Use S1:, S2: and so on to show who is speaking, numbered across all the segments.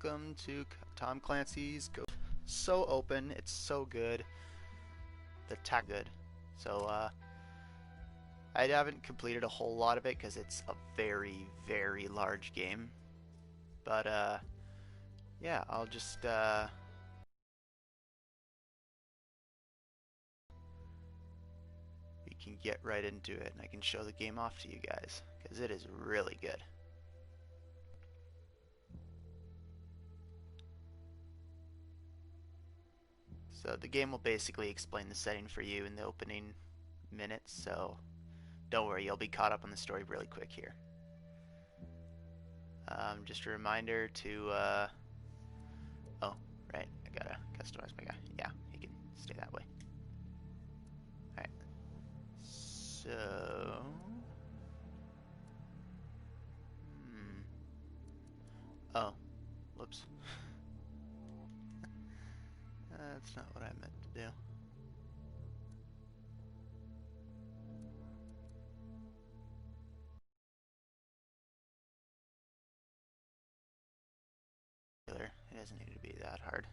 S1: welcome to Tom Clancy's Ghost. So open, it's so good. The tech good. So I haven't completed a whole lot of it because it's a very, very large game. But yeah, I'll just we can get right into it, and I can show the game off to you guys because it is really good. So the game will basically explain the setting for you in the opening minutes, so don't worry, you'll be caught up on the story really quick here. Just a reminder to, oh, right, I gotta customize my guy. Yeah, he can stay that way. Alright, so, oh, whoops. That's not what I meant to do. It doesn't need to be that hard.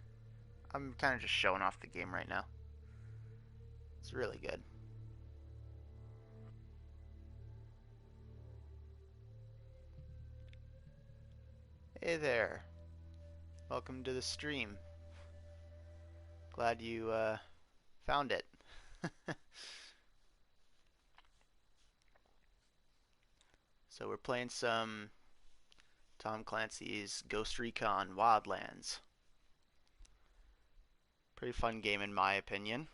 S1: I'm kind of just showing off the game right now. It's really good. Hey there. Welcome to the stream. Glad you found it. So we're playing some Tom Clancy's Ghost Recon Wildlands. Pretty fun game in my opinion.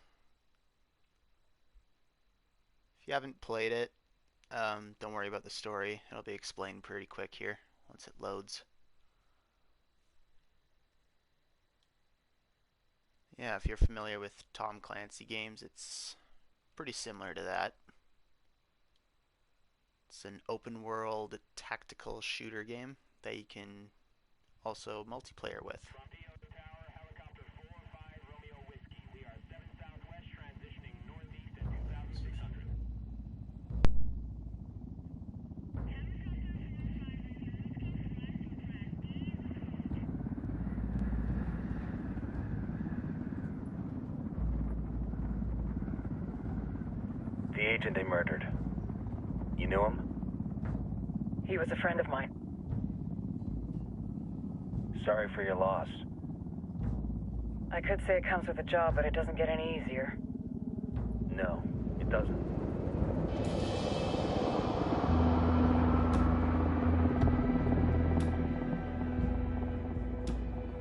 S1: If you haven't played it, don't worry about the story. It'll be explained pretty quick here once it loads. Yeah, if you're familiar with Tom Clancy games, it's pretty similar to that. It's an open world tactical shooter game that you can also multiplayer with.
S2: The agent they murdered. You knew him?
S3: He was a friend of mine.
S2: Sorry for your loss.
S3: I could say it comes with a job, but it doesn't get any easier.
S2: No, it doesn't.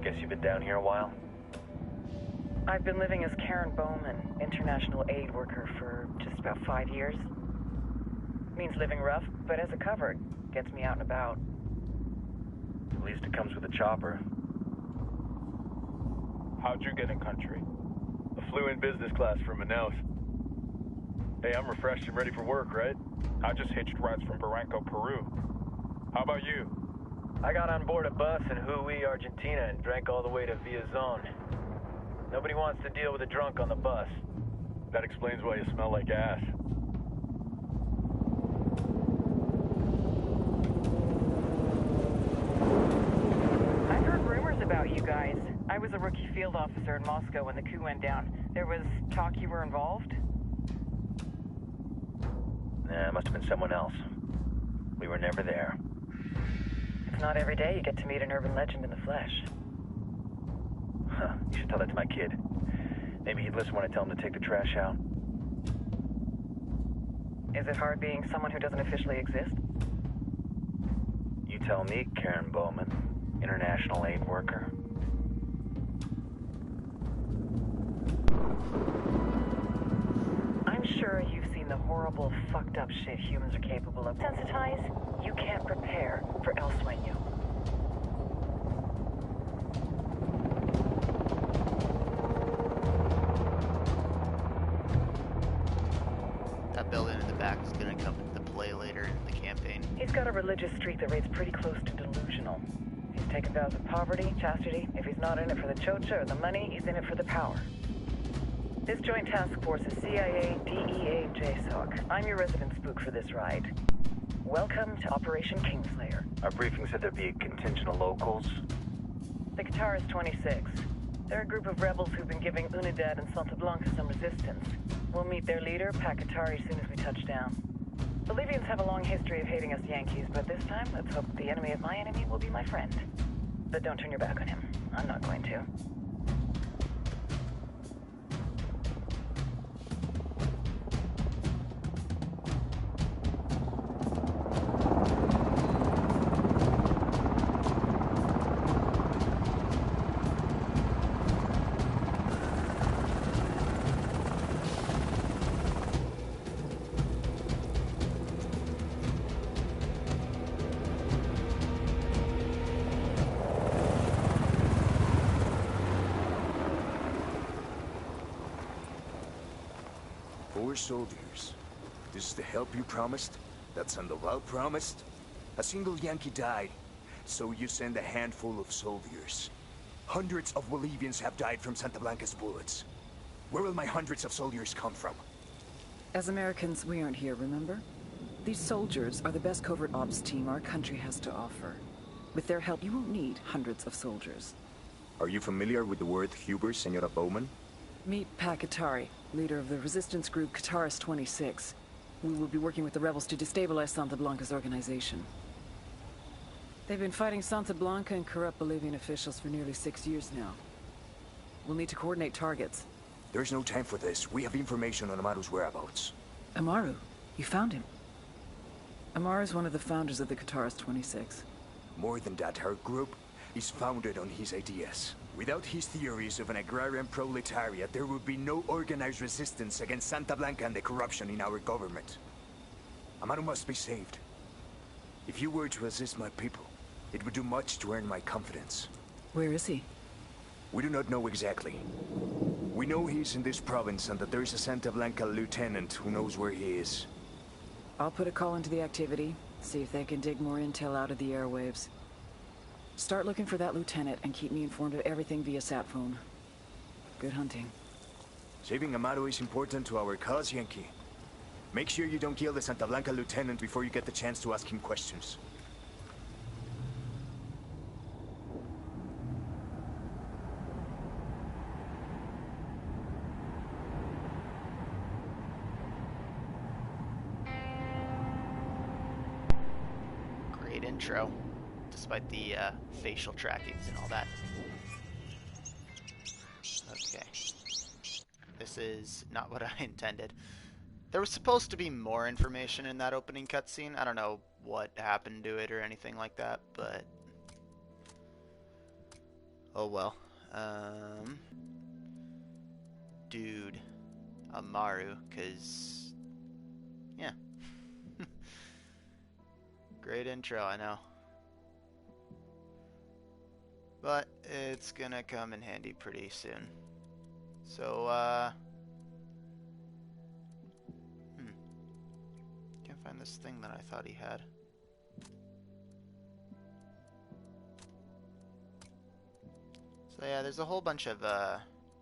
S2: Guess you've been down here a while?
S3: I've been living as Karen Bowman, international aid worker, for just about 5 years. Means living rough, but as a cover, gets me out and about.
S2: At least it comes with a chopper.
S4: How'd you get in country? I flew in business class from Manaus. Hey, I'm refreshed and ready for work, right? I just hitched rides from Barranco, Peru. How about you?
S5: I got on board a bus in Jujuy, Argentina, and drank all the way to Villazon. Nobody wants to deal with a drunk on the bus.
S4: That explains why you smell like ass.
S3: I've heard rumors about you guys. I was a rookie field officer in Moscow when the coup went down. There was talk you were involved?
S2: Nah, it must have been someone else. We were never there.
S3: It's not every day you get to meet an urban legend in the flesh.
S2: Huh, you should tell that to my kid. Maybe he'd listen when I tell him to take the trash out.
S3: Is it hard being someone who doesn't officially exist?
S2: You tell me, Karen Bowman, international aid worker.
S3: I'm sure you've seen the horrible, fucked up shit humans are capable of. Sensitize, you can't prepare for El Sueño.
S1: That building in the back is going to come into play later in the campaign.
S3: He's got a religious streak that rates pretty close to delusional. He's taken vows of poverty, chastity. If he's not in it for the chocha or the money, he's in it for the power. This joint task force is CIA, DEA, and JSOC. I'm your resident spook for this ride. Welcome to Operation Kingslayer.
S2: Our briefing said there'd be a contingent of locals.
S3: The Guitarist 26. They're a group of rebels who've been giving Unidad and Santa Blanca some resistance. We'll meet their leader, Pakatari, as soon as we touch down. Bolivians have a long history of hating us Yankees, but this time, let's hope the enemy of my enemy will be my friend. But don't turn your back on him. I'm not going to.
S6: Four soldiers. This is the help you promised? That Sandoval promised? A single Yankee died, so you send a handful of soldiers. Hundreds of Bolivians have died from Santa Blanca's bullets. Where will my hundreds of soldiers come from?
S7: As Americans, we aren't here, remember? These soldiers are the best covert ops team our country has to offer. With their help, you won't need hundreds of soldiers.
S6: Are you familiar with the word Huber, Senora Bowman?
S7: Meet Pakatari, leader of the resistance group Guitarist 26. We will be working with the rebels to destabilize Santa Blanca's organization. They've been fighting Santa Blanca and corrupt Bolivian officials for nearly 6 years now. We'll need to coordinate targets.
S6: There's no time for this. We have information on Amaru's whereabouts.
S7: Amaru? You found him? Amaru is one of the founders of the Guitarist 26.
S6: More than that, our group is founded on his ideas. Without his theories of an agrarian proletariat, there would be no organized resistance against Santa Blanca and the corruption in our government. Amaru must be saved. If you were to assist my people, it would do much to earn my confidence.
S7: Where is he?
S6: We do not know exactly. We know he's in this province and that there is a Santa Blanca lieutenant who knows where he is.
S7: I'll put a call into the activity, see if they can dig more intel out of the airwaves. Start looking for that lieutenant and keep me informed of everything via sat phone. Good hunting.
S6: Saving Amaru is important to our cause, Yankee. Make sure you don't kill the Santa Blanca lieutenant before you get the chance to ask him questions.
S1: Great intro, despite the facial trackings and all that. Okay. This is not what I intended. There was supposed to be more information in that opening cutscene. I don't know what happened to it or anything like that, but... oh well. Dude. Amaru, cause... yeah. Great intro, I know. But it's gonna come in handy pretty soon. So, can't find this thing that I thought he had. So yeah, there's a whole bunch of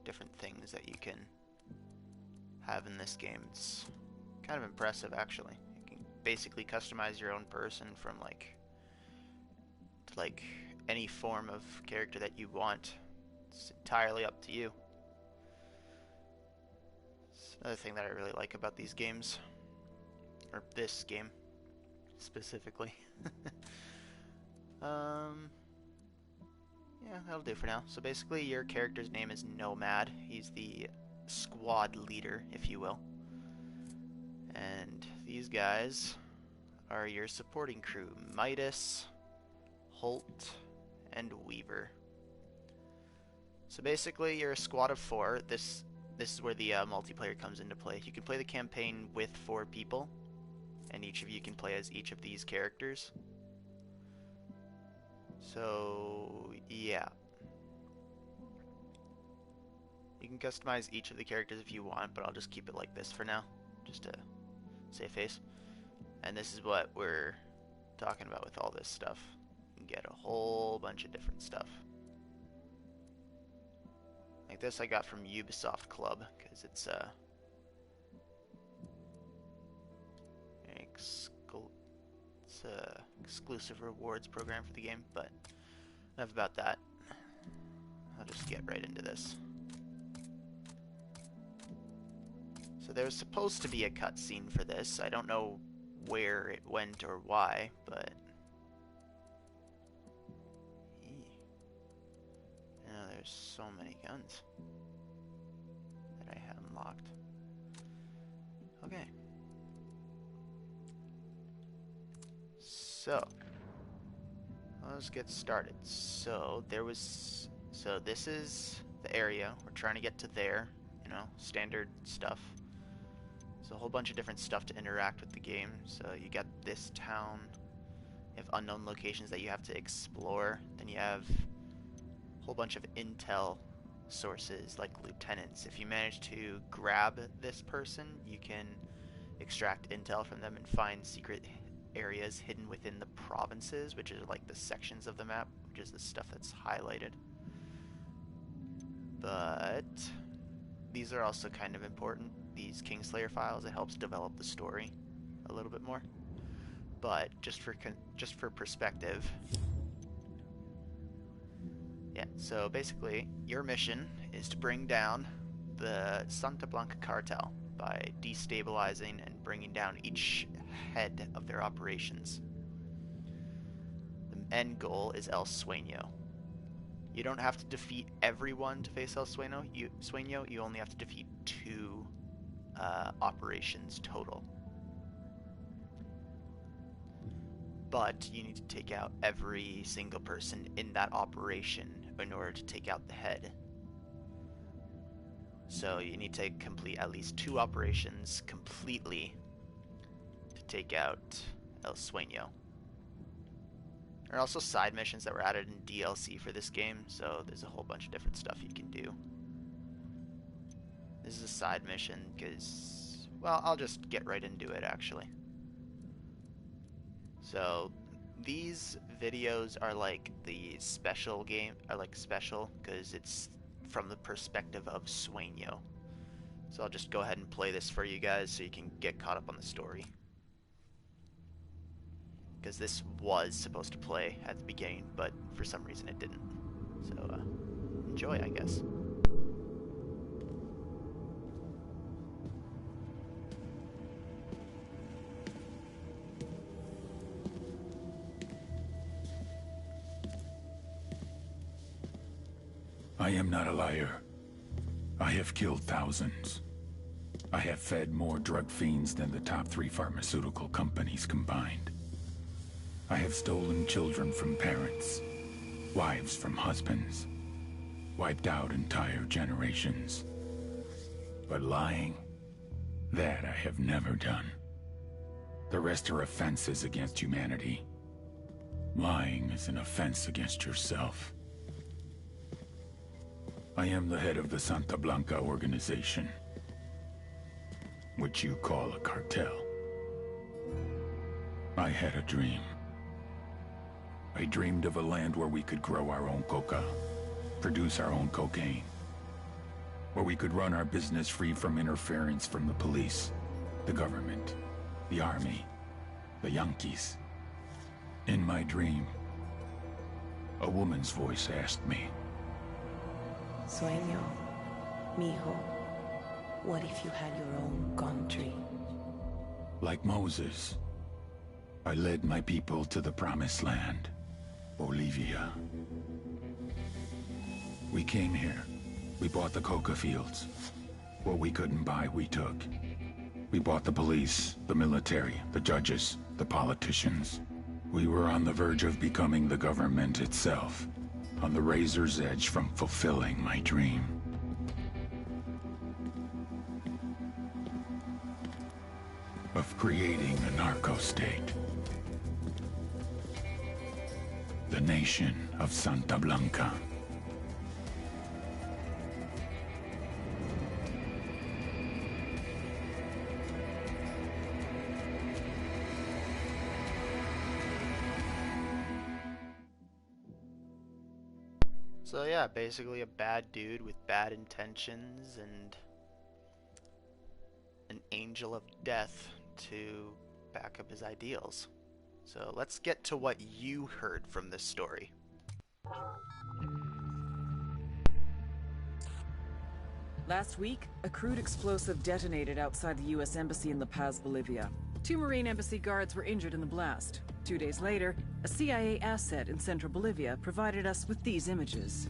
S1: different things that you can have in this game. It's kind of impressive, actually. You can basically customize your own person from like any form of character that you want. It's entirely up to you. It's another thing that I really like about these games. Or this game, specifically. Yeah, that'll do for now. So basically, your character's name is Nomad. He's the squad leader, if you will. And these guys are your supporting crew. Midas, Holt, and Weaver. So basically, you're a squad of 4. This is where the multiplayer comes into play. You can play the campaign with 4 people, and each of you can play as each of these characters. So, yeah. You can customize each of the characters if you want, but I'll just keep it like this for now, just to save face. And this is what we're talking about with all this stuff. You can get a whole bunch of different stuff. Like this I got from Ubisoft Club, because it's a exclusive rewards program for the game, but enough about that. I'll just get right into this. So there was supposed to be a cutscene for this. I don't know where it went or why, but... Yeah, there's so many guns that I have unlocked. Okay. So, let's get started. So this is the area. We're trying to get to there, you know, standard stuff. There's a whole bunch of different stuff to interact with the game. So you got this town, you have unknown locations that you have to explore, then you have a whole bunch of intel sources like lieutenants. If you manage to grab this person, you can extract intel from them and find secret areas hidden within the provinces, which are like the sections of the map, which is the stuff that's highlighted. But these are also kind of important. These Kingslayer files, it helps develop the story a little bit more. But just for perspective, yeah. So basically, your mission is to bring down the Santa Blanca cartel by destabilizing and bringing down each head of their operations. The end goal is El Sueño. You don't have to defeat everyone to face El Sueño. You only have to defeat 2 operations total. But you need to take out every single person in that operation in order to take out the head. So you need to complete at least 2 operations completely to take out El Sueño. There are also side missions that were added in DLC for this game, so there's a whole bunch of different stuff you can do. This is a side mission because, well, I'll just get right into it actually. So these videos are like the special game, are like special because it's from the perspective of Sueño. So I'll just go ahead and play this for you guys so you can get caught up on the story. Because this was supposed to play at the beginning, but for some reason it didn't. So, enjoy, I guess.
S8: I am not a liar. I have killed thousands. I have fed more drug fiends than the top 3 pharmaceutical companies combined. I have stolen children from parents, wives from husbands, wiped out entire generations. But lying, that I have never done. The rest are offenses against humanity. Lying is an offense against yourself. I am the head of the Santa Blanca organization, which you call a cartel. I had a dream. I dreamed of a land where we could grow our own coca, produce our own cocaine, where we could run our business free from interference from the police, the government, the army, the Yankees. In my dream, a woman's voice asked me,
S9: Sueño, mijo, what if you had your own country?
S8: like Moses, I led my people to the promised land, Bolivia. We came here. We bought the coca fields. What we couldn't buy, we took. We bought the police, the military, the judges, the politicians. We were on the verge of becoming the government itself, on the razor's edge from fulfilling my dream. Of creating a narco-state. The nation of Santa Blanca.
S1: So yeah, basically a bad dude with bad intentions and an angel of death to back up his ideals. So let's get to what you heard from this story.
S7: Last week, a crude explosive detonated outside the U.S. Embassy in La Paz, Bolivia. 2 Marine Embassy guards were injured in the blast. 2 days later, a CIA asset in central Bolivia provided us with these images.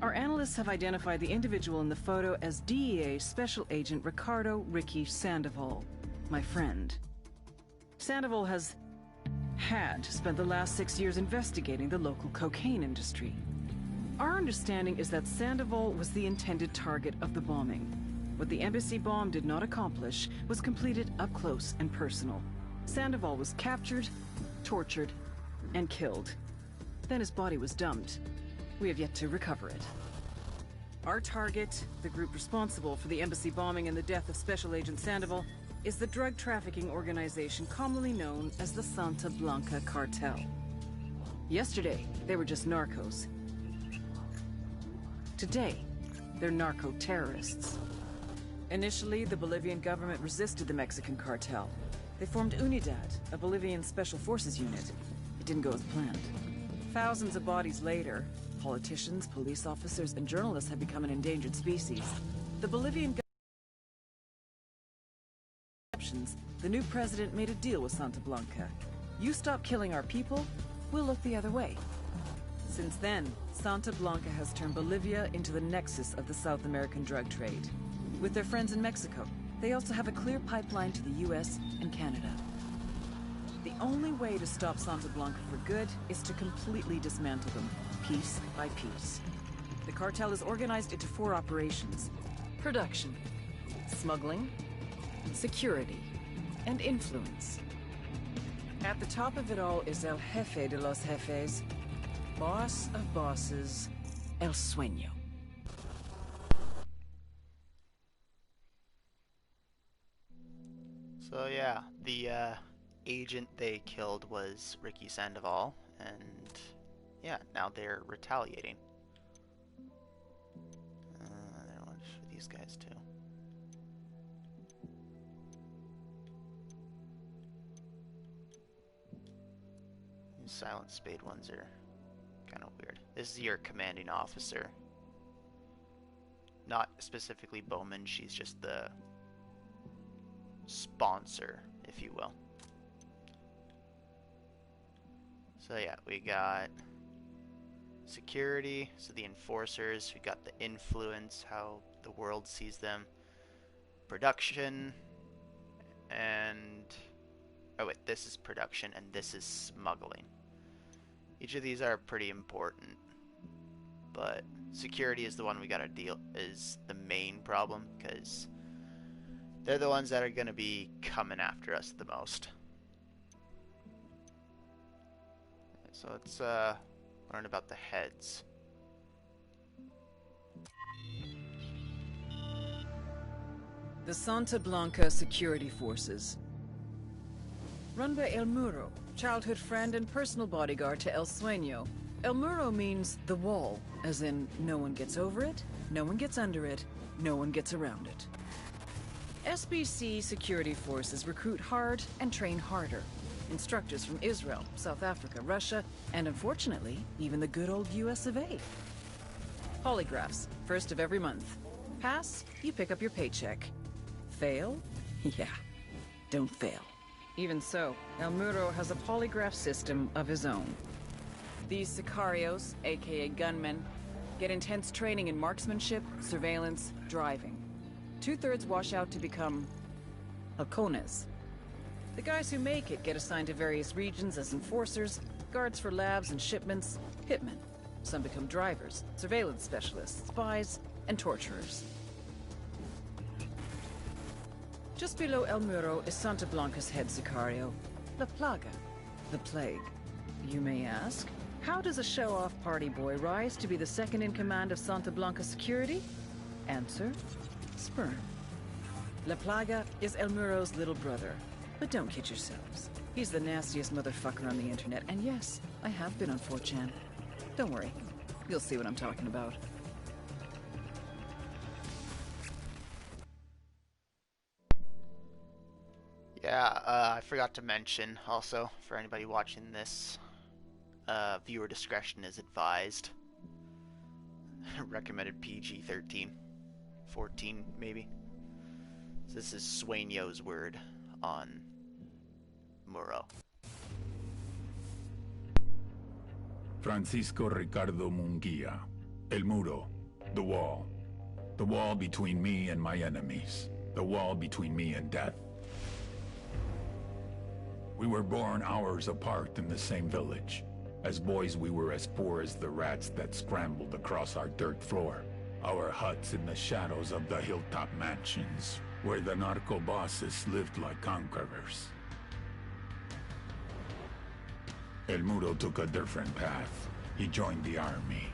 S7: Our analysts have identified the individual in the photo as DEA Special Agent Ricardo Ricky Sandoval, my friend. Sandoval had spent the last 6 years investigating the local cocaine industry. Our understanding is that Sandoval was the intended target of the bombing. What the embassy bomb did not accomplish was completed up close and personal. Sandoval was captured, tortured, and killed. Then his body was dumped. We have yet to recover it. Our target, the group responsible for the embassy bombing and the death of Special Agent Sandoval, is the drug trafficking organization commonly known as the Santa Blanca Cartel. Yesterday, they were just narcos. Today, they're narco-terrorists. Initially, the Bolivian government resisted the Mexican cartel. They formed UNIDAD, a Bolivian special forces unit. It didn't go as planned. Thousands of bodies later, politicians, police officers, and journalists have become an endangered species. The Bolivian the new president made a deal with Santa Blanca. You stop killing our people, we'll look the other way. Since then, Santa Blanca has turned Bolivia into the nexus of the South American drug trade. With their friends in Mexico, they also have a clear pipeline to the US and Canada. The only way to stop Santa Blanca for good is to completely dismantle them, piece by piece. The cartel is organized into 4 operations: production, smuggling, security, and influence. At the top of it all is El Jefe de los Jefes, boss of bosses, El Sueño.
S1: So yeah, the agent they killed was Ricky Sandoval, and yeah, now they're retaliating. There one's for these guys too. These silent spade ones are kind of weird. This is your commanding officer. Not specifically Bowman, she's just the sponsor, if you will. So yeah, we got security, so the enforcers, we got the influence, how the world sees them, production, and oh wait, this is production and this is smuggling. Each of these are pretty important, but security is the one we gotta deal, is the main problem, because they're the ones that are gonna be coming after us the most. So let's learn about the heads.
S7: The Santa Blanca Security Forces. Run by El Muro, childhood friend and personal bodyguard to El Sueño. El Muro means the wall, as in no one gets over it, no one gets under it, no one gets around it. SBC security forces recruit hard and train harder. Instructors from Israel, South Africa, Russia, and unfortunately, even the good old US of A. Polygraphs, first of every month. Pass, you pick up your paycheck. Fail? Yeah, don't fail. Even so, El Muro has a polygraph system of his own. These sicarios, aka gunmen, get intense training in marksmanship, surveillance, driving. 2/3 wash out to become halcones. The guys who make it get assigned to various regions as enforcers, guards for labs and shipments, hitmen. Some become drivers, surveillance specialists, spies, and torturers. Just below El Muro is Santa Blanca's head sicario, La Plaga, the Plague. You may ask, how does a show-off party boy rise to be the second in command of Santa Blanca security? Answer, sperm. La Plaga is El Muro's little brother. But don't kid yourselves. He's the nastiest motherfucker on the internet, and yes, I have been on 4chan. Don't worry, you'll see what I'm talking about.
S1: Yeah, I forgot to mention also, for anybody watching this, viewer discretion is advised. recommended PG-13. 14, maybe. So this is Sueño's word on Muro.
S8: Francisco Ricardo Munguia. El Muro. The wall. The wall between me and my enemies. The wall between me and death. We were born hours apart in the same village. As boys, we were as poor as the rats that scrambled across our dirt floor. Our huts in the shadows of the hilltop mansions, where the narco bosses lived like conquerors. El Muro took a different path. He joined the army.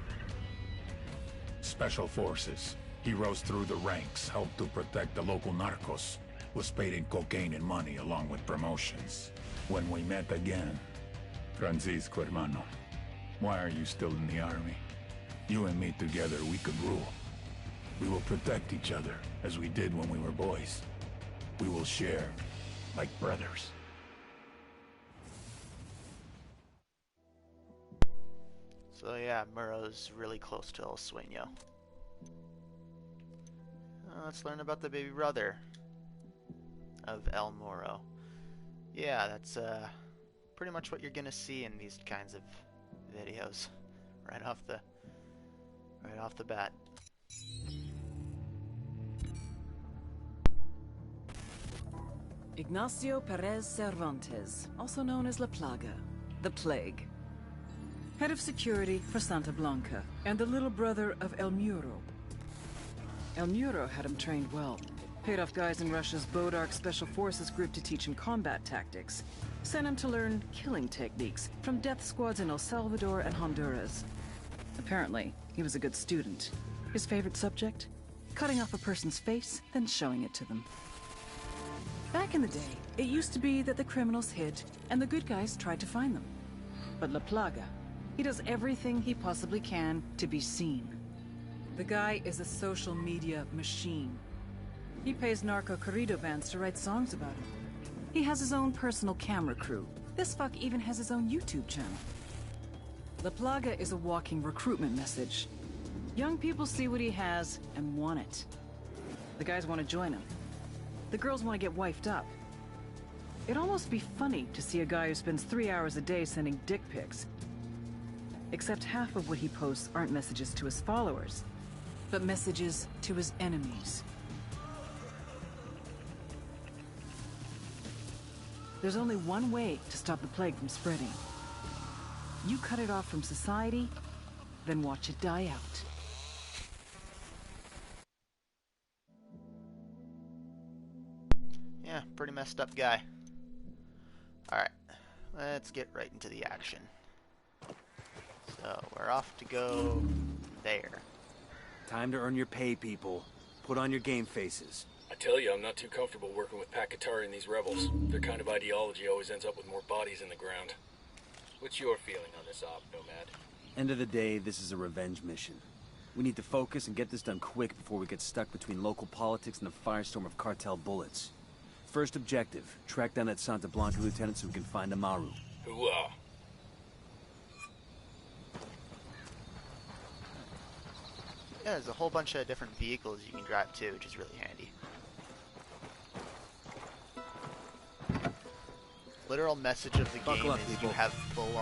S8: Special forces. He rose through the ranks, helped to protect the local narcos, was paid in cocaine and money along with promotions. When we met again, Francisco hermano, why are you still in the army? You and me together, we could rule. We will protect each other, as we did when we were boys. We will share, like brothers.
S1: So yeah, Muro's really close to El Sueño. Let's learn about the baby brother of El Muro. Yeah, that's pretty much what you're gonna see in these kinds of videos, right off the bat.
S7: Ignacio Perez Cervantes, also known as La Plaga, the Plague. Head of security for Santa Blanca, and the little brother of El Muro. El Muro had him trained well. Paid off guys in Russia's Bodark Special Forces group to teach him combat tactics. Sent him to learn killing techniques from death squads in El Salvador and Honduras. Apparently, he was a good student. His favorite subject? Cutting off a person's face, then showing it to them. Back in the day, it used to be that the criminals hid, and the good guys tried to find them. But La Plaga, he does everything he possibly can to be seen. The guy is a social media machine. He pays narco corrido bands to write songs about him. He has his own personal camera crew. This fuck even has his own YouTube channel. La Plaga is a walking recruitment message. Young people see what he has and want it. The guys want to join him. The girls want to get wifed up. It'd almost be funny to see a guy who spends 3 hours a day sending dick pics. Except half of what he posts aren't messages to his followers, but messages to his enemies. There's only one way to stop the plague from spreading. You cut it off from society, then watch it die out.
S1: Yeah, pretty messed up guy. Alright, let's get right into the action. So, we're off to go there.
S6: Time to earn your pay, people. Put on your game faces.
S10: I tell you, I'm not too comfortable working with Pakatari and these rebels. Their kind of ideology always ends up with more bodies in the ground. What's your feeling on this op, Nomad?
S6: End of the day, this is a revenge mission. We need to focus and get this done quick before we get stuck between local politics and a firestorm of cartel bullets. First objective, track down that Santa Blanca lieutenant so we can find Amaru.
S10: Hooah!
S1: Yeah, there's a whole bunch of different vehicles you can drive too, which is really handy. Literal message of the game is you have full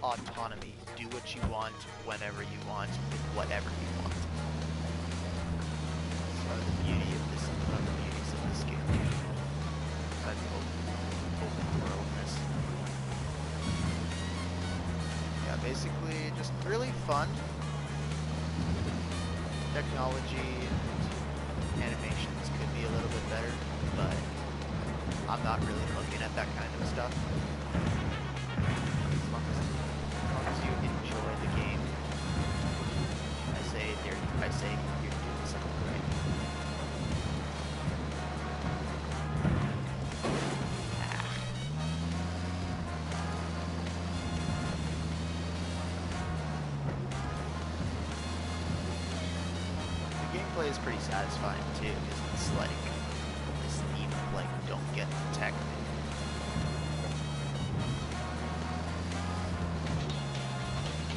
S1: autonomy. Do what you want, whenever you want, with whatever you want. That's one of the beauties of this game. That's open worldness. Yeah, basically just really fun. Technology and animations could be a little bit better, but I'm not really looking at that kind of stuff. As long as you enjoy the game, I say you're doing something right. The gameplay is pretty satisfying too, because it's like this theme of like don't get detected.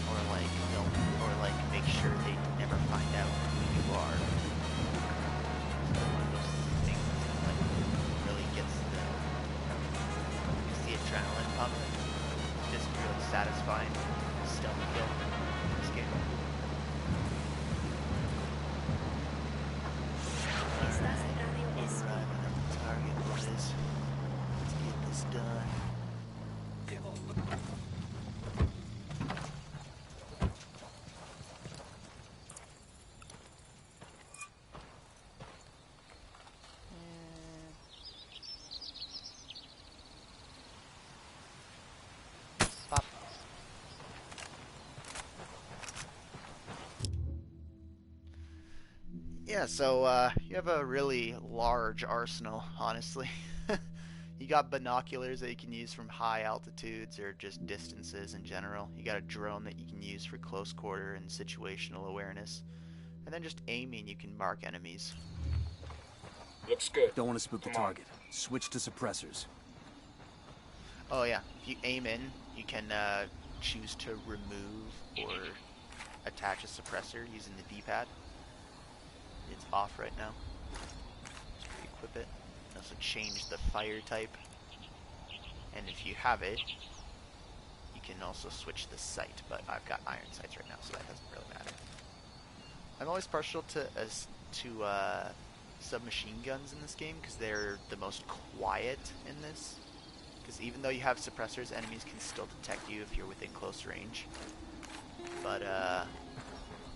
S1: Or like don't find stealth kill in this game. Alright, arriving at the target, boys. Let's get this done. Pop. Yeah, so you have a really large arsenal, honestly. You got binoculars that you can use from high altitudes or just distances in general. You got a drone that you can use for close quarter and situational awareness. And then just aiming, you can mark enemies.
S10: Looks good.
S6: Don't want to spook the target. Switch to suppressors.
S1: Oh yeah, if you aim in, you can choose to remove or attach a suppressor using the D-pad. It's off right now. Just re-equip it. You can also change the fire type. And if you have it, you can also switch the sight, but I've got iron sights right now, so that doesn't really matter. I'm always partial to submachine guns in this game because they're the most quiet in this. Because even though you have suppressors, enemies can still detect you if you're within close range. But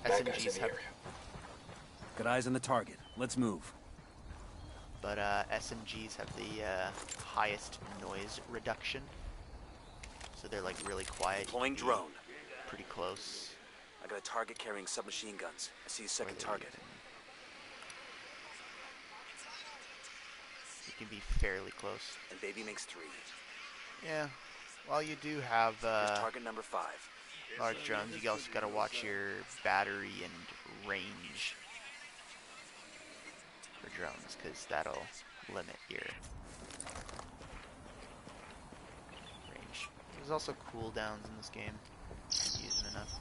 S1: SMGs have...
S6: Got eyes on the target. Let's move.
S1: But SMGs have the highest noise reduction. So they're like really quiet.
S6: Deploying drone.
S1: Pretty close.
S6: I got a target carrying submachine guns. I see a second target.
S1: You can be fairly close.
S6: And baby makes 3.
S1: Yeah. While you do have
S6: here's target number 5.
S1: Large drones, you also gotta watch your battery and range for drones, because that'll limit your range. There's also cooldowns in this game. I'm using enough.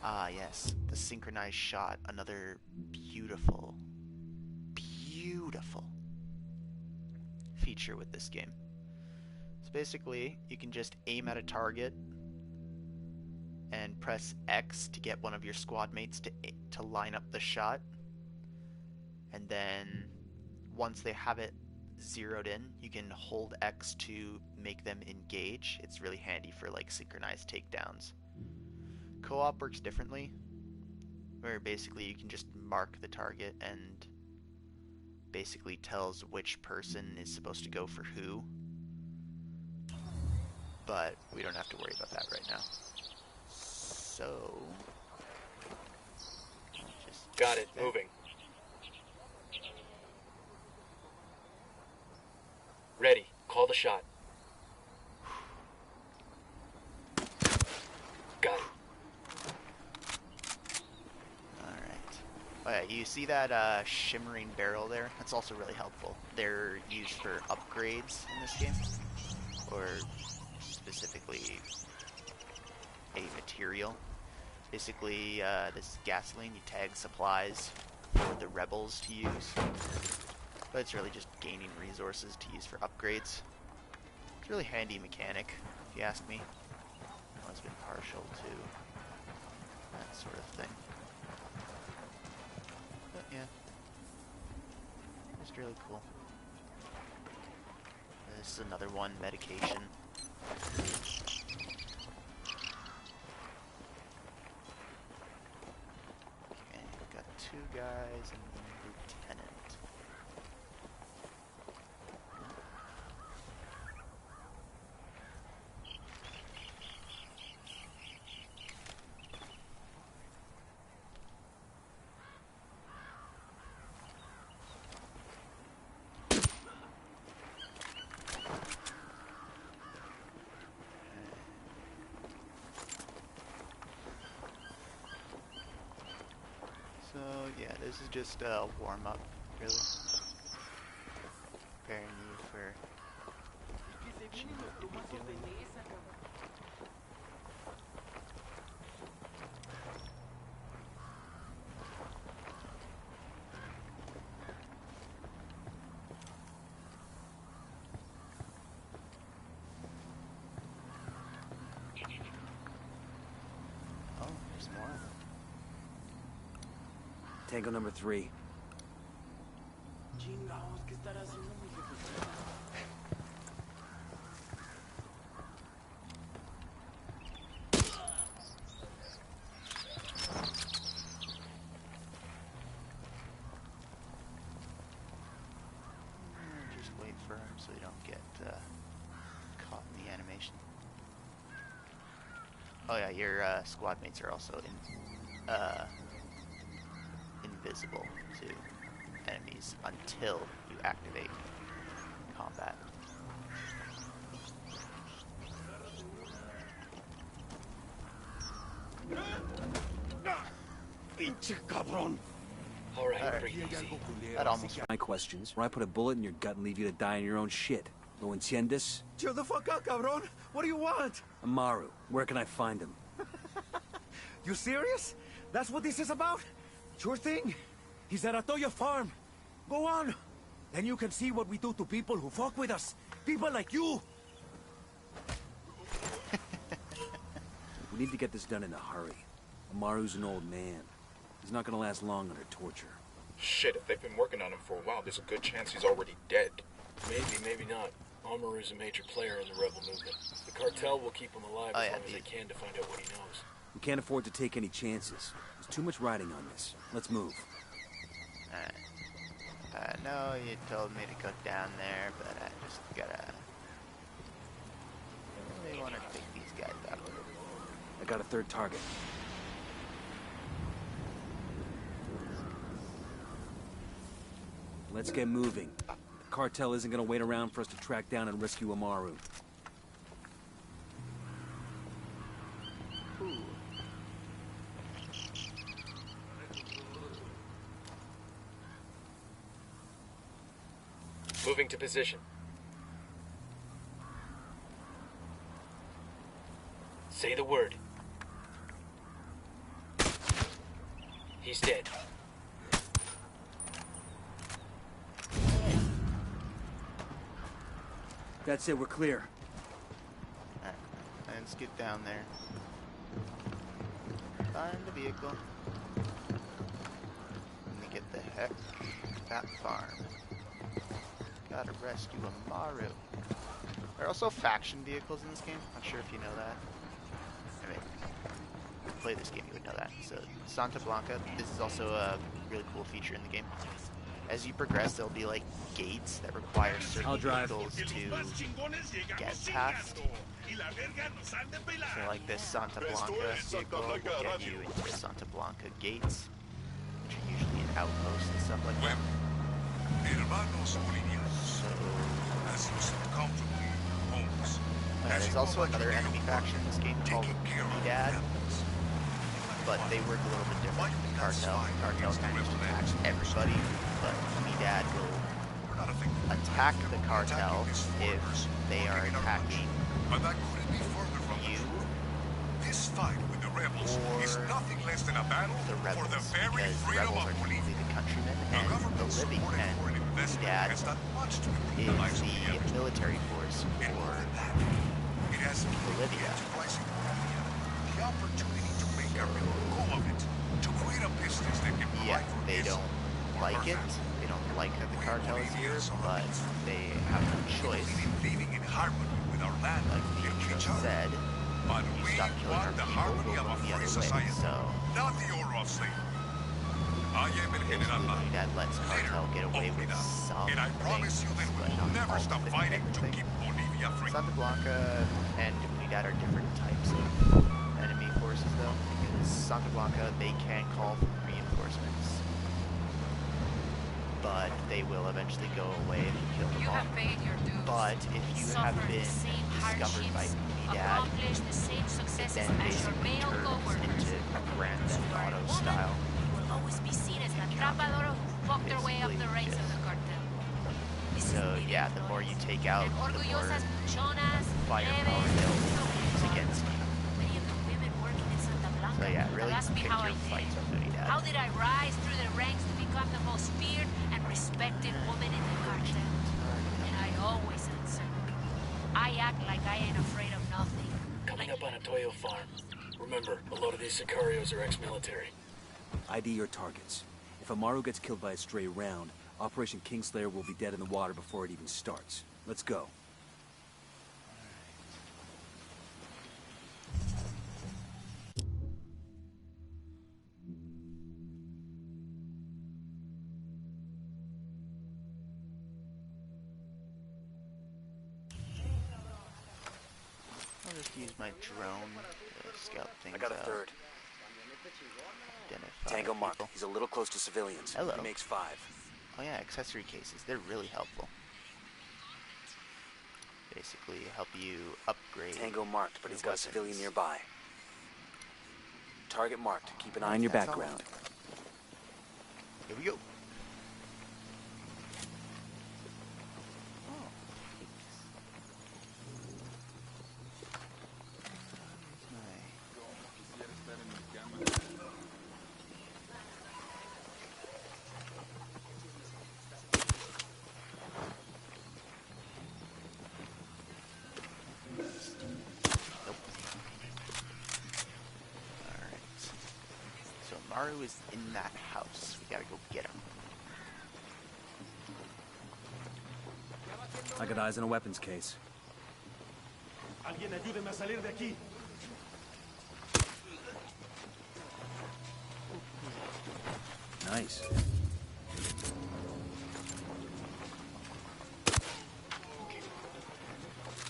S1: Ah, yes, the synchronized shot, another beautiful, beautiful feature with this game. So basically, you can just aim at a target and press X to get one of your squad mates to line up the shot. And then once they have it zeroed in, you can hold X to make them engage. It's really handy for like synchronized takedowns. Co-op works differently, where basically you can just mark the target and basically tells which person is supposed to go for who. But we don't have to worry about that right now. So just
S10: got it. Moving. Ready. Call the shot. Got it.
S1: Alright. Oh yeah, you see that shimmering barrel there? That's also really helpful. They're used for upgrades in this game. Or specifically a material. Basically, this gasoline, you tag supplies for the rebels to use. But it's really just gaining resources to use for upgrades. It's a really handy mechanic, if you ask me. I've always been partial to that sort of thing. But yeah, it's really cool. This is another one, medication. Okay, got 2 guys and 1 lieutenant. So yeah, this is just a warm-up, really. Preparing you for what you need to be doing. more.
S6: Tango number 3.
S1: Just wait for him so you don't get caught in the animation. Oh yeah, your squad mates are also invisible to enemies until you activate combat.
S10: Alright, breathe easy.
S1: That almost.
S6: My questions, or I put a bullet in your gut and leave you to die in your own shit. ¿Lo entiendes?
S11: Chill the fuck out, cabron. What do you want?
S6: Amaru, where can I find him?
S11: You serious? That's what this is about? Sure thing. He's at Atoya Farm. Go on. Then you can see what we do to people who fuck with us. People like you.
S6: We need to get this done in a hurry. Amaru's an old man. He's not gonna last long under torture.
S12: Shit, if they've been working on him for a while, there's a good chance he's already dead.
S10: Maybe, maybe not. Amaru's a major player in the rebel movement. The cartel will keep him alive as long as they can to find out what he knows.
S6: We can't afford to take any chances. There's too much riding on this. Let's move.
S1: Alright. No, you told me to go down there, but I just gotta... I really want to take these guys out.
S6: I got a third target. Let's get moving. The cartel isn't gonna wait around for us to track down and rescue Amaru.
S1: Ooh.
S10: Moving to position. Say the word. He's dead.
S6: That's it, we're clear.
S1: Alright, let's get down there. Find the vehicle. Let me get the heck that farm. Gotta rescue Amaru. There are also faction vehicles in this game. Not sure if you know that. I mean, if you play this game, you would know that. So, Santa Blanca, this is also a really cool feature in the game. As you progress, there'll be like gates that require certain vehicles to get past. So like this Santa Blanca vehicle will get you into the Santa Blanca gates, which are usually an outpost and stuff like that. So there's also another enemy faction in this game called Dad, but they work a little bit different from the cartel. The cartel kind of just attacks everybody, but Dad will attack the cartel if they are attacking you or the rebels, because the rebels are usually the countrymen, and the living men. Dad is the military force for Bolivia. Yeah, they don't like it. They don't like that the cartel is here, but they have no choice. Like the intro said, you stop killing our people, we'll go the other way. So, Dad lets cartel get away with some things, but not all of everything. Santa Blanca and Unidad are different types of enemy forces, though, because Santa Blanca, they can call for reinforcements, but they will eventually go away if you kill them all. But if you have been discovered by Unidad, it then basically turns into Grand Theft Auto style. So yeah, the more you take out, the more firepower they'll use against you. So yeah, really pick your fights with Unidad.
S13: How did I rise through the ranks to become the most feared and respected woman in the cartel? And I always answer. I act like I ain't afraid of nothing.
S10: Coming up on Atoyo Farm. Remember, a lot of these Sicarios are ex-military.
S11: ID your targets. If Amaru gets killed by a stray round, Operation Kingslayer will be dead in the water before it even starts. Let's go.
S1: I'll just use my drone to scout things
S6: I got a
S1: out.
S6: third.
S1: Identify
S6: Tango Mark.
S1: people.
S6: He's a little close to civilians.
S1: Hello.
S6: He makes 5.
S1: Oh yeah, accessory cases. They're really helpful. Basically help you upgrade.
S6: Tango marked, but he's got a
S1: weapons.
S6: civilian nearby. Target marked. Keep an eye on your
S1: That's all.
S6: background.
S1: Here we go. Oh. Nope. Alright. So Maru is in that house. We gotta go get him.
S11: I got eyes on a weapons case.
S14: Alguien ayúdeme a salir de aquí.
S11: Nice.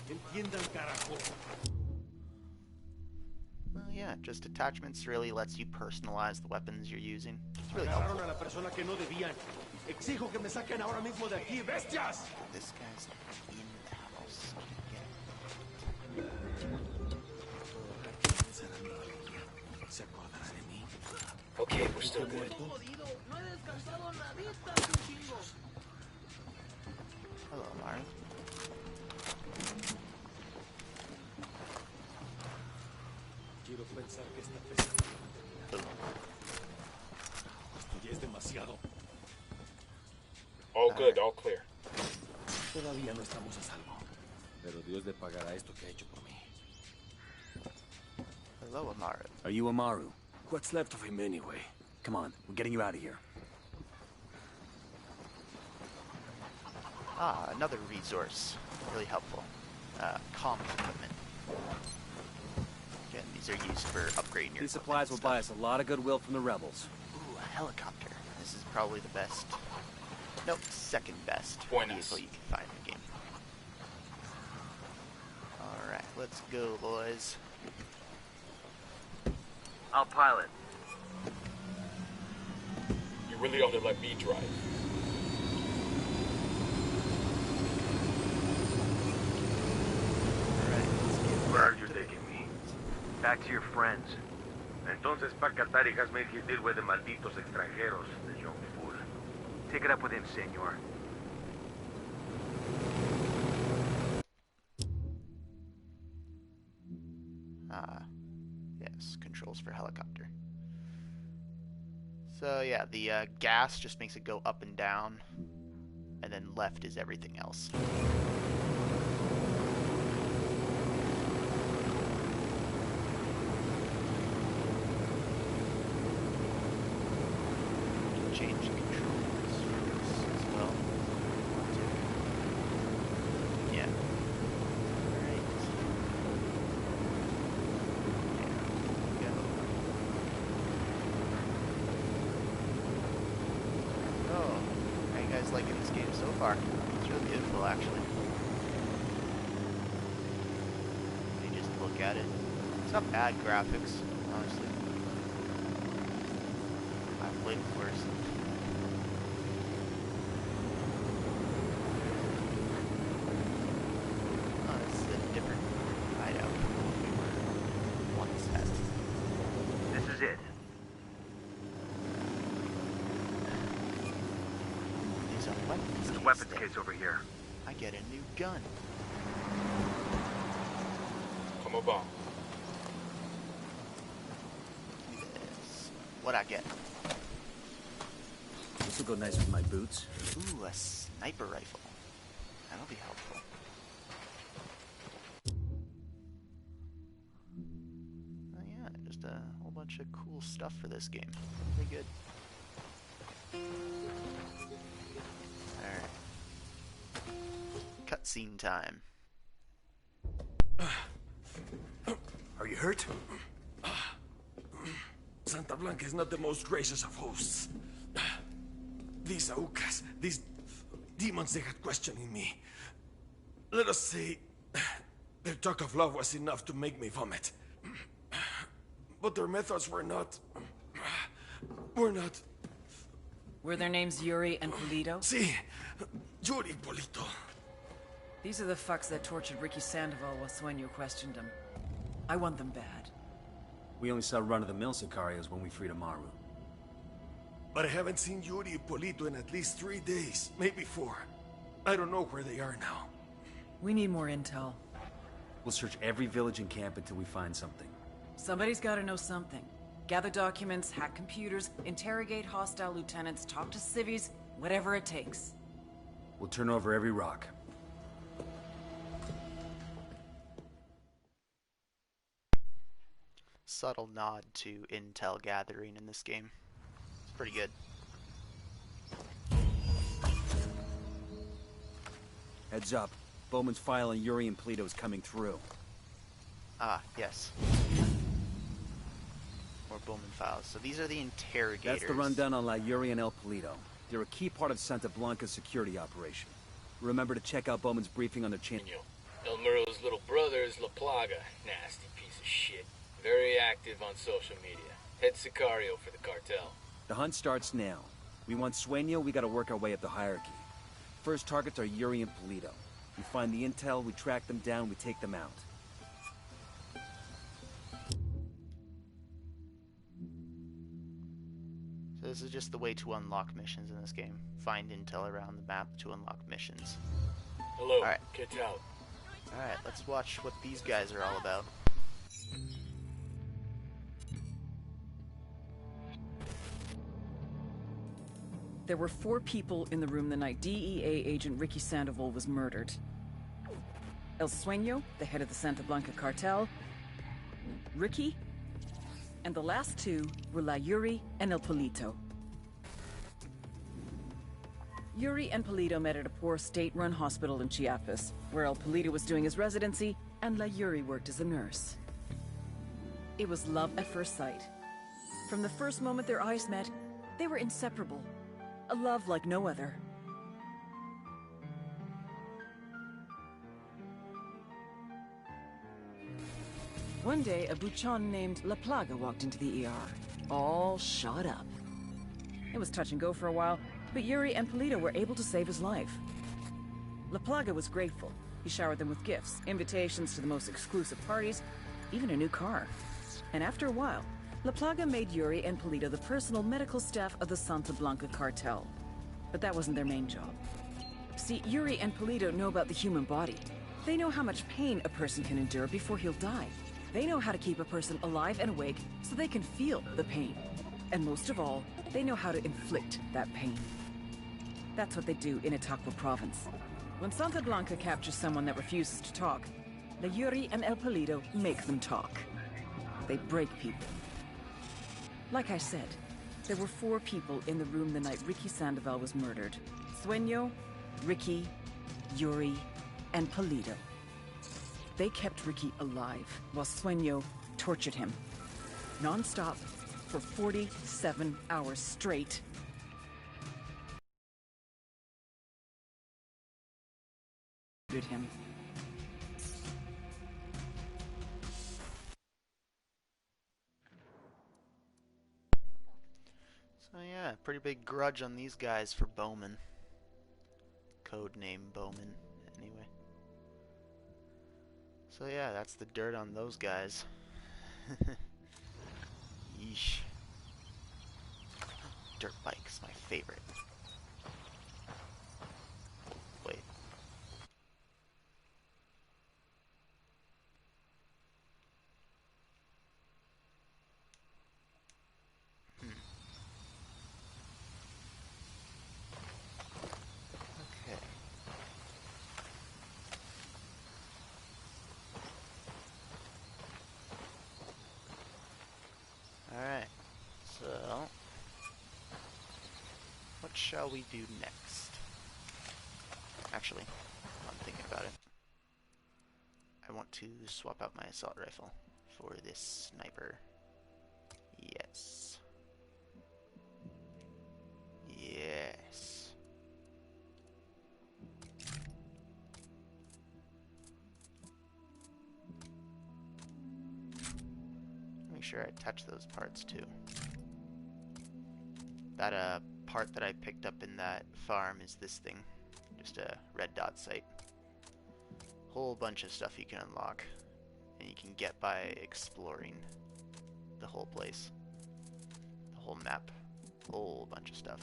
S14: Entiendan, carajo.
S1: Well, yeah, just attachments really lets you personalize the weapons you're using. It's really
S14: Agarraron
S1: helpful.
S14: a la persona que no debían. Exijo que me saquen ahora mismo de aquí, bestias.
S1: This guy's in the house.
S10: Okay, we're still good.
S1: Hello, Maru.
S14: Quiero pensar que está pesado. Esto ya es demasiado.
S12: All good, all clear.
S14: Todavía no estamos a salvo. Pero Dios le pagará esto que ha hecho por mí.
S1: Hello, Amaru.
S11: Are you Amaru?
S14: What's left of him anyway?
S11: Come on, we're getting you out of here.
S1: Ah, another resource. Really helpful. Comms equipment. Again, these are used for upgrading your
S11: These supplies will buy us a lot of goodwill from the rebels.
S1: Ooh, a helicopter. This is probably the best. Nope, second best
S10: Buenas.
S1: vehicle you can find in the game. Alright, let's go, boys.
S2: I'll pilot.
S10: You really ought to let me drive.
S1: Alright, let's get
S15: Where are you taking me?
S2: Back to your friends.
S15: Entonces Pacatari has made his deal with the malditos extranjeros, the young fool.
S2: Take it up with him, senor.
S1: Yes, controls for helicopter. So yeah, the gas just makes it go up and down, and then left is everything else. Change controls for this as well. Yeah. Alright. There we go. Oh, how you guys liking this game so far? It's really beautiful, actually. You just look at it. It's not bad graphics, honestly. I've played worse. Oh, this is a different hideout from what we were once at.
S2: This is it.
S1: These are weapons.
S2: There's a
S1: case
S2: weapons
S1: then.
S2: case over here.
S1: I get a new gun.
S10: Come on.
S1: Yes. What I get?
S11: This will go nice with my boots.
S1: Ooh, a sniper rifle. That'll be helpful. Oh yeah, a whole bunch of cool stuff for this game. Really good. Alright. Cutscene time.
S11: Are you hurt? Santa Blanca is not the most gracious of hosts. These Aucas, these demons, they had questioning me. Let us say, their talk of love was enough to make me vomit. But their methods were not...
S7: Were their names Yuri and Polito?
S11: Si, Yuri Polito.
S7: These are the fucks that tortured Ricky Sandoval while Sueño questioned him. I want them bad.
S14: We only saw run-of-the-mill Sicarios when we freed Amaru.
S11: But I haven't seen Yuri and Polito in at least 3 days, maybe 4. I don't know where they are now.
S7: We need more intel.
S14: We'll search every village and camp until we find something.
S7: Somebody's gotta know something. Gather documents, hack computers, interrogate hostile lieutenants, talk to civvies, whatever it takes.
S14: We'll turn over every rock.
S1: Subtle nod to intel gathering in this game. It's pretty good.
S14: Heads up. Bowman's file on Yuri and Polito is coming through.
S1: Ah, yes. More Bowman files. So these are the interrogators.
S14: That's the rundown on La Yuri and El Polito. They're a key part of Santa Blanca's security operation. Remember to check out Bowman's briefing on the chain.
S10: El Muro's little brother is La Plaga. Nasty piece of shit. Very active on social media. Head Sicario for the cartel.
S14: The hunt starts now. We want Sueño, we gotta work our way up the hierarchy. First targets are Yuri and Polito. We find the intel, we track them down, we take them out.
S1: So this is just the way to unlock missions in this game. Find intel around the map to unlock missions.
S10: Hello,
S1: Alright.
S10: get out.
S1: Alright, let's watch what these guys are all about.
S7: There were 4 people in the room the night DEA agent Ricky Sandoval was murdered. El Sueño, the head of the Santa Blanca cartel, Ricky, and the last 2 were La Yuri and El Polito. Yuri and Polito met at a poor state-run hospital in Chiapas, where El Polito was doing his residency and La Yuri worked as a nurse. It was love at first sight. From the first moment their eyes met, they were inseparable. A love like no other. One day, a buchon named La Plaga walked into the ER, all shot up. It was touch and go for a while, but Yuri and Polito were able to save his life. La Plaga was grateful. He showered them with gifts, invitations to the most exclusive parties, even a new car. And after a while, La Plaga made Yuri and Polito the personal medical staff of the Santa Blanca cartel. But that wasn't their main job. See, Yuri and Polito know about the human body. They know how much pain a person can endure before he'll die. They know how to keep a person alive and awake so they can feel the pain. And most of all, they know how to inflict that pain. That's what they do in Itaqua province. When Santa Blanca captures someone that refuses to talk, La Yuri and El Polito make them talk. They break people. Like I said, there were 4 people in the room the night Ricky Sandoval was murdered. Sueño, Ricky, Yuri, and Polito. They kept Ricky alive while Sueño tortured him. Non-stop for 47 hours straight. Him.
S1: So yeah, pretty big grudge on these guys for Bowman. Codename Bowman, anyway. So yeah, that's the dirt on those guys. Yeesh. Dirt bike's my favorite. Wait. Okay. shall we do next? Actually, I'm thinking about it. I want to swap out my assault rifle for this sniper. Yes. Yes. Make sure I touch those parts too. That part that I picked up in that farm is this thing. Just a red dot sight. Whole bunch of stuff you can unlock. And you can get by exploring the whole place. The whole map. Whole bunch of stuff.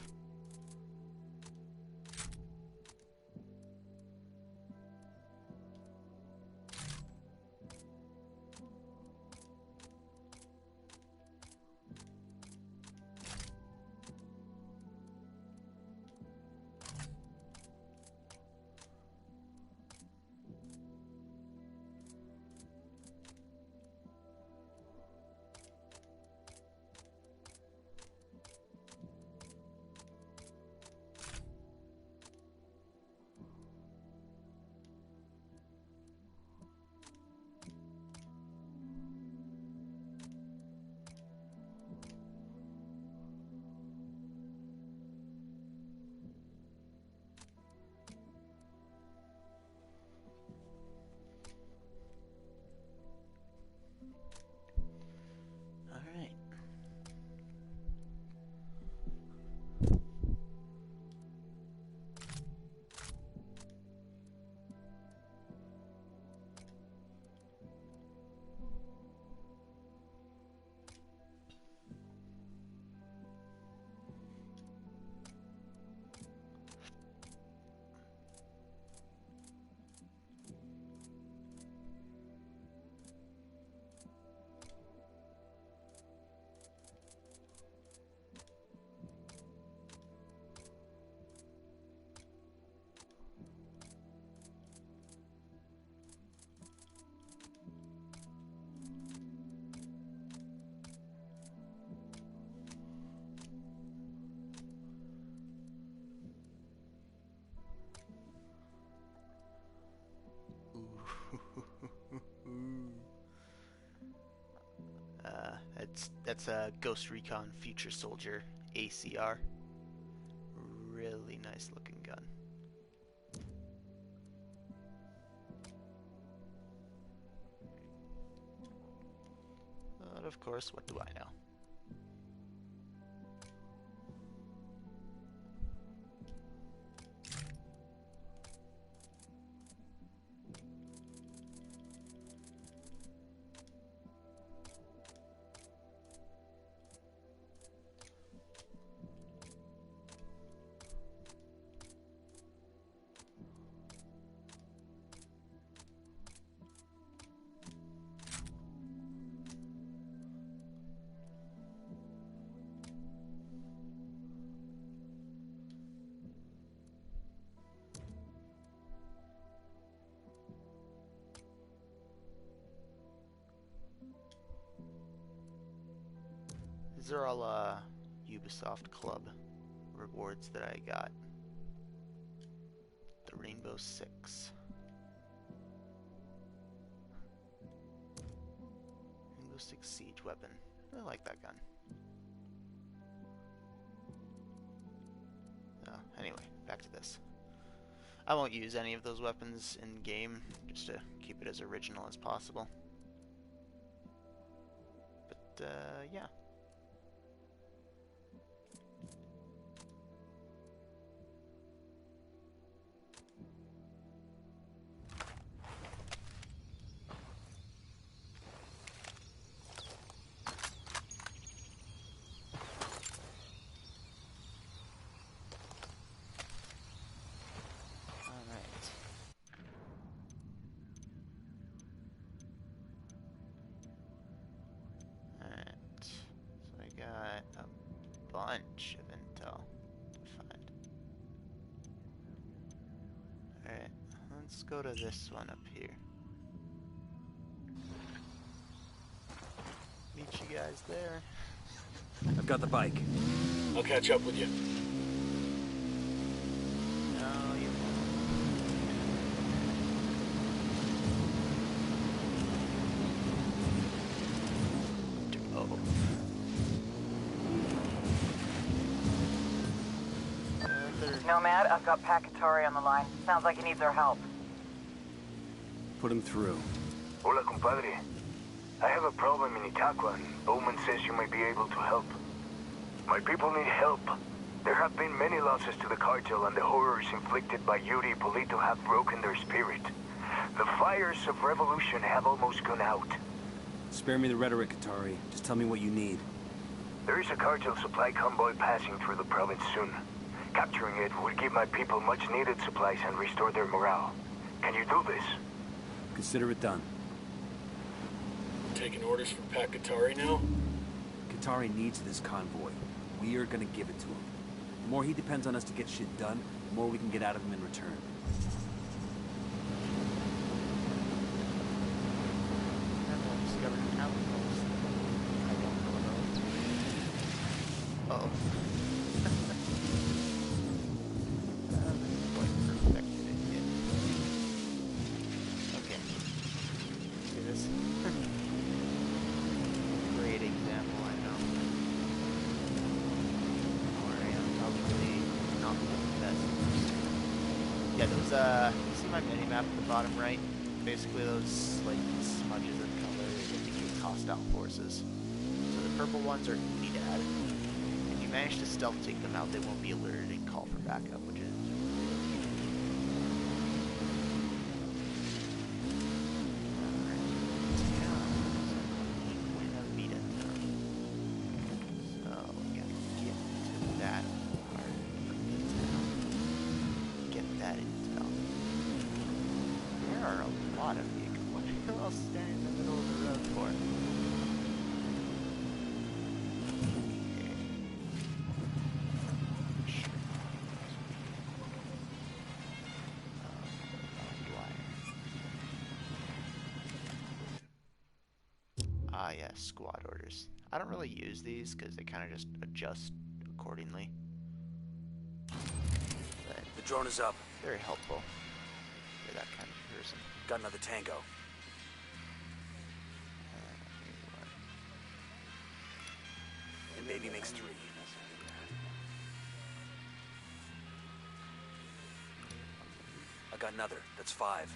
S1: That's a Ghost Recon Future Soldier ACR. Really nice looking gun. But of course, what do I know? These are all Ubisoft Club rewards that I got. The Rainbow Six. Rainbow Six Siege weapon. I like that gun. Anyway, back to this. I won't use any of those weapons in game, just to keep it as original as possible. But, yeah. Bunch of intel to find. Alright, let's go to this one up here. Meet you guys there.
S14: I've got the bike.
S10: I'll catch up with you.
S3: Nomad, I've got Pakatari on the line. Sounds like he needs our help.
S14: Put him through.
S6: Hola, compadre. I have a problem in Itaqua, and Bowman says you may be able to help. My people need help. There have been many losses to the cartel, and the horrors inflicted by Yuri Polito have broken their spirit. The fires of revolution have almost gone out.
S14: Spare me the rhetoric, Katari. Just tell me what you need.
S6: There is a cartel supply convoy passing through the province soon. Capturing it would give my people much-needed supplies and restore their morale. Can you do this?
S14: Consider it done.
S10: Taking orders from Pakatari now?
S14: Katari needs this convoy. We are gonna give it to him. The more he depends on us to get shit done, the more we can get out of him in return.
S1: Uh-oh. Okay. Do this. Great example, I know. Or I am probably not the best. Yeah, those, you see my mini-map at the bottom right? Basically those, like, smudges of color indicate hostile forces. So the purple ones are Unidad. If you manage to stealth take them out, they won't be alerted and call for backup, which is yeah, squad orders. I don't really use these because they kind of just adjust accordingly. But
S14: the drone is up.
S1: Very helpful for that kind of person.
S14: Got another tango. And baby makes 3. I got another. That's 5.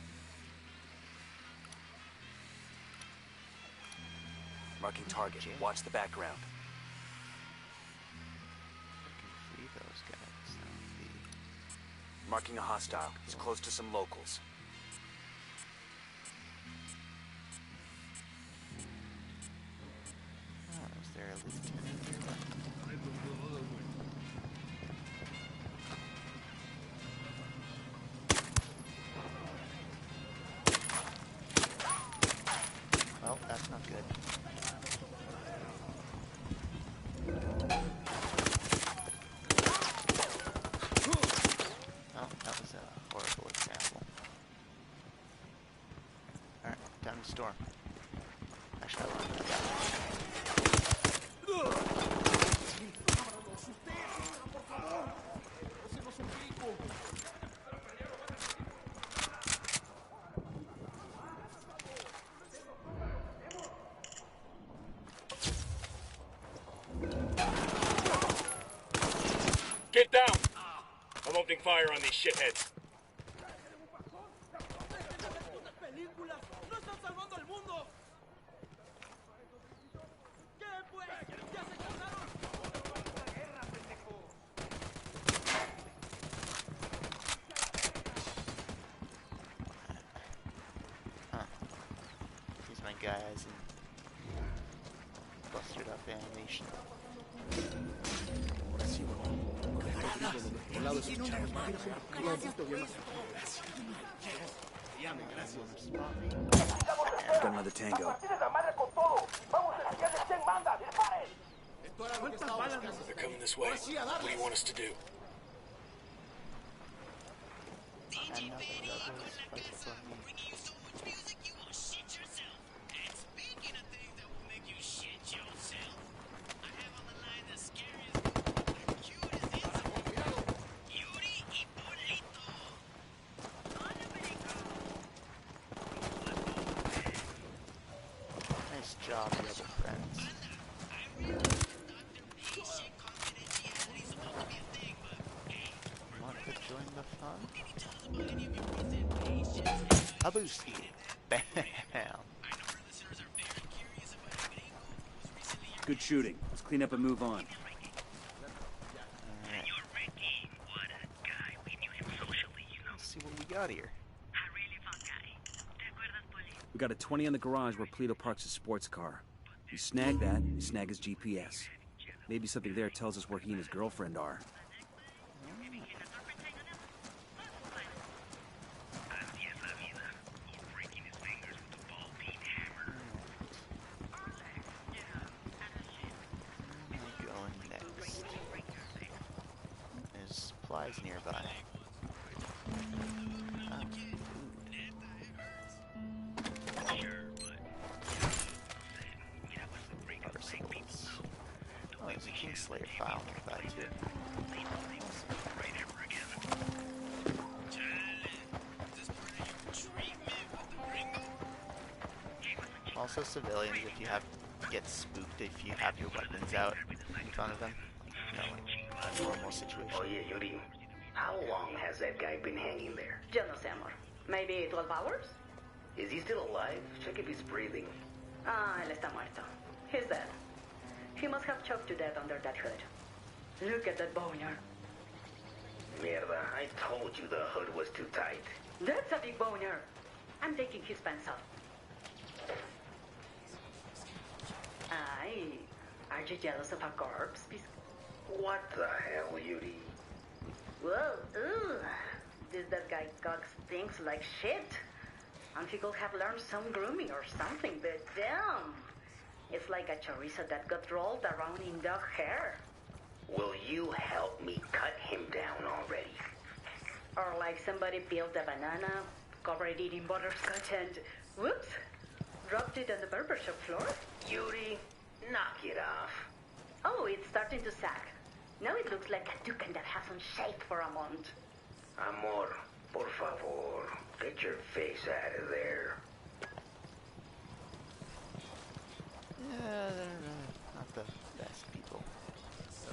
S14: Marking target. Watch the background.
S1: I can free those guys. That would be...
S14: Marking a hostile. He's close to some locals.
S1: Oh, is there a lieutenant here? Well, that's not good. Oh, that was a horrible example. Alright, time to storm. Actually, I want to do that.
S10: Get down! I'm opening fire on these shitheads.
S1: Use my guys and busted up animation.
S14: Got another tango.
S10: They're coming this way. What do you want us to do?
S1: Nice job, the other friends. Not the Booski. Bam.
S14: Good shooting. Let's clean up and move on.
S1: Alright. Let's see what we got here.
S14: We got a 20 in the garage where Polito parks his sports car. You snag that, you snag his GPS. Maybe something there tells us where he and his girlfriend are.
S1: Supplies nearby. Parcels. Oh, there's a Kingslayer file nearby too. Also, civilians, if you get spooked if you have your weapons out in front of them. You know, like a normal situation.
S16: Oh yeah, Yuri. How long has that guy been hanging there?
S17: Yo no sé, amor. Maybe 12 hours?
S16: Is he still alive? Check if he's breathing.
S17: Ah, él está muerto. He's dead. He must have choked to death under that hood. Look at that boner.
S16: Mierda, I told you the hood was too tight.
S17: That's a big boner. I'm taking his pants off. Ay, are you jealous of a corpse?
S16: What the hell, Yuri?
S17: Whoa, ooh. That guy cooks things like shit. And he could have learned some grooming or something, but damn. It's like a chorizo that got rolled around in dog hair.
S16: Will you help me cut him down already?
S17: Or like somebody peeled a banana, covered it in butterscotch and, whoops, dropped it on the barbershop floor.
S16: Yuri, knock it off.
S17: Oh, it's starting to sag. Now it looks like a toucan that hasn't shaved for a month.
S16: Amor, por favor, get your face out of there.
S1: Yeah, they're not the best people. So,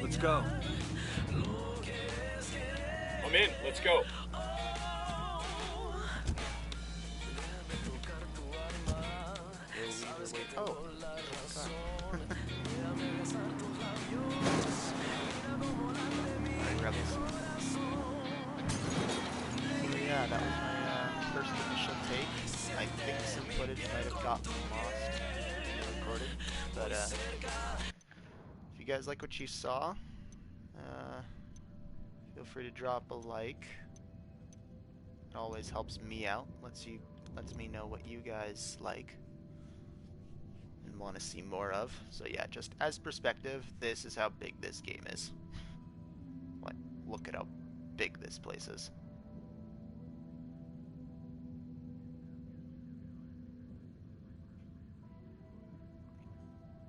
S14: Let's go.
S10: I'm in. Let's go.
S1: Oh. Rebels. So yeah, that was my first initial take. I think some footage might have gotten lost and recorded, but if you guys like what you saw, feel free to drop a like. It always helps me out. Lets me know what you guys like and want to see more of. So yeah, just as perspective, this is how big this game is. Like, look at how big this place is.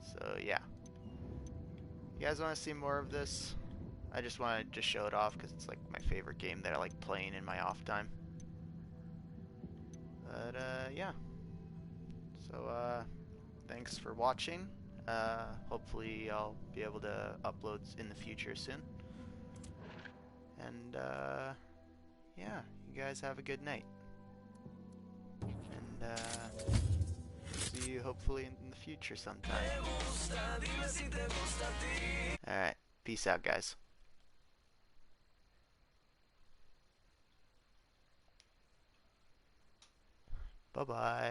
S1: So yeah, you guys want to see more of this? I just wanted to show it off because it's like my favorite game that I like playing in my off time. But yeah, so thanks for watching. Hopefully I'll be able to upload in the future soon. And yeah, you guys have a good night. And see you hopefully in the future sometime. Alright, peace out guys. Bye-bye.